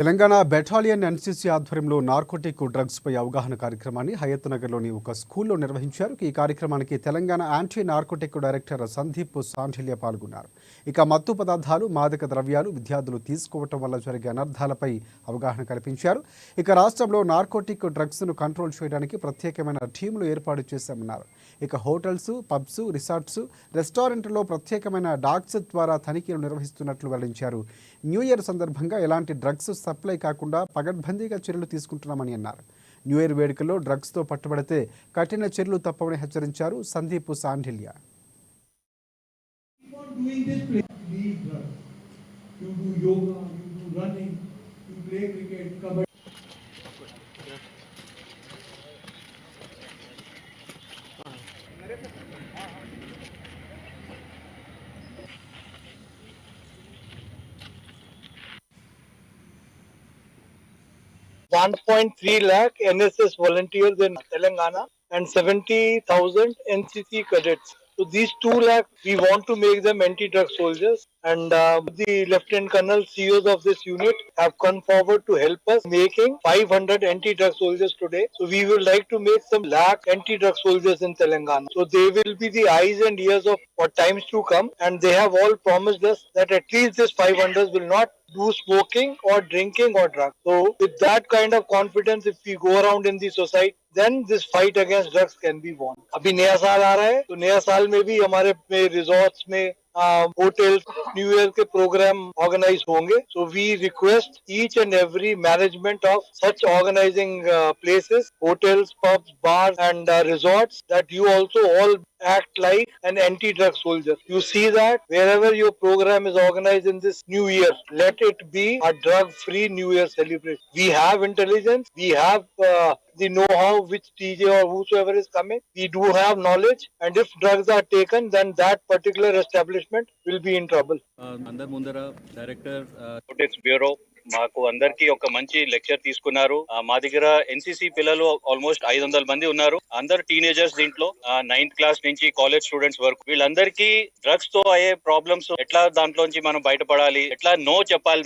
Telangana battalion NCC ఆధ్వర్యంలో narcotic drugs పై అవగాహన కార్యక్రమాన్ని హయత్ నగర్లోని ఒక స్కూల్లో నిర్వహించారు. ఈ కార్యక్రమానికి Telangana anti narcotic director Sandeep Shandilya పాల్గొన్నారు. ఇక మత్తు పదార్థాలు, మాదక ద్రవ్యాలు విద్యార్థులు తీసుకోవటం వల్ల జరిగే అనర్థాలపై అవగాహన కల్పించారు. ఇక రాష్ట్రంలో నార్కోటిక్ డ్రగ్స్ ను కంట్రోల్ చేయడానికి ప్రత్యేకమైన టీంలు ఏర్పాటు చేశామన్నారు. ఇక హోటల్స్, పబ్స్, రిసార్ట్స్, రెస్టారెంట్లో ప్రత్యేకమైన డాగ్స్ ద్వారా తనిఖీలు నిర్వహిస్తున్నట్లు వెల్లడించారు. న్యూ ఇయర్ సందర్భంగా ఎలాంటి డ్రగ్స్ సప్లై కాకుండా పగడ్బందీగా చర్యలు తీసుకుంటున్నామని అన్నారు. న్యూ ఇయర్ వేడుకల్లో డ్రగ్స్తో పట్టుబడితే కఠిన చర్యలు తప్పవని హెచ్చరించారు Sandeep సాంఠిల్య. $1.3 lakh NSS volunteers in Telangana and 70,000 NCC cadets. So these 2 lakh, we want to make them anti-drug soldiers, and the Lieutenant Colonel CEOs of this unit have come forward to help us making 500 anti-drug soldiers today. So we would like to make some lakh anti-drug soldiers in Telangana. So they will be the eyes and ears of what times to come, and they have all promised us that at least this 500 will not do smoking or drinking or drugs. So with that kind of confidence, if we go around in the society, then this fight against drugs can be won. अभी नया साल आ रहा है, तो नया साल में भी हमारे रिजॉर्ट्स में होटल्स न्यू ईयर के प्रोग्राम ऑर्गेनाइज होंगे. So we request each and every management of such organizing places, hotels, pubs, bars and resorts, that you also all act like an anti-drug soldier. You see that wherever your program is organized in this new year, let it be a drug-free New Year celebration. We have intelligence, we have the know-how which DJ or whosoever is coming. We do have knowledge, and if drugs are taken, then that particular establishment will be in trouble. Andar Mundara, Director, Narcotics Bureau. మాకు అందరికి ఒక మంచి lecture తీసుకున్నారు. మా దగ్గర NCC పిల్లలు almost 500 మంది ఉన్నారు. అందరు టీనేజర్స్ దీంట్లో 9th క్లాస్ నుంచి కాలేజ్ స్టూడెంట్స్ వరకు. వీళ్ళందరికీ డ్రగ్స్ తో అయ్యే ప్రాబ్లమ్స్ ఎట్లా దాంట్లోంచి మనం బయటపడాలి, ఎట్లా నో చెప్పాలి,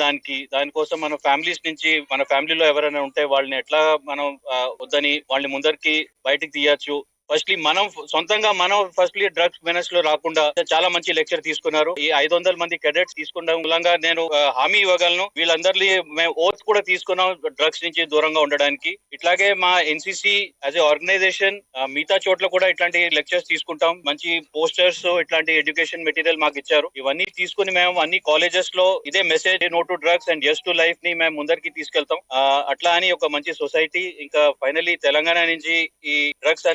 దానికోసం మన ఫ్యామిలీస్ నుంచి మన ఫ్యామిలీలో ఎవరైనా ఉంటే వాళ్ళని ఎట్లా మనం వద్దని వాళ్ళని ముందరికి బయటకు తీయచ్చు. ఫస్ట్లీ మనం సొంతంగా ఫస్ట్లీ డ్రగ్స్ మెనస్ లో రాకుండా చాలా మంచి లెక్చర్ తీసుకున్నారు. ఈ 500 మంది కెడెట్స్ తీసుకున్న మూలంగా నేను హామీ ఇవ్వగలను. వీళ్ళందరినీ మేము ఓత్ కూడా తీసుకున్నాం డ్రగ్స్ నుంచి దూరంగా ఉండడానికి. ఇట్లాగే మా ఎన్సీసీ యాజ్ ఏ ఆర్గనైజేషన్ మిగతా చోట్ల కూడా ఇట్లాంటి లెక్చర్స్ తీసుకుంటాం. మంచి పోస్టర్స్, ఇట్లాంటి ఎడ్యుకేషన్ మెటీరియల్ మాకు ఇచ్చారు. ఇవన్నీ తీసుకుని మేము అన్ని కాలేజెస్ లో ఇదే message, no to drugs and yes to life ని మేము ముందరికి తీసుకెళ్తాం. అట్లా అని ఒక మంచి సొసైటీ. ఇంకా ఫైనలీ తెలంగాణ నుంచి ఈ డ్రగ్స్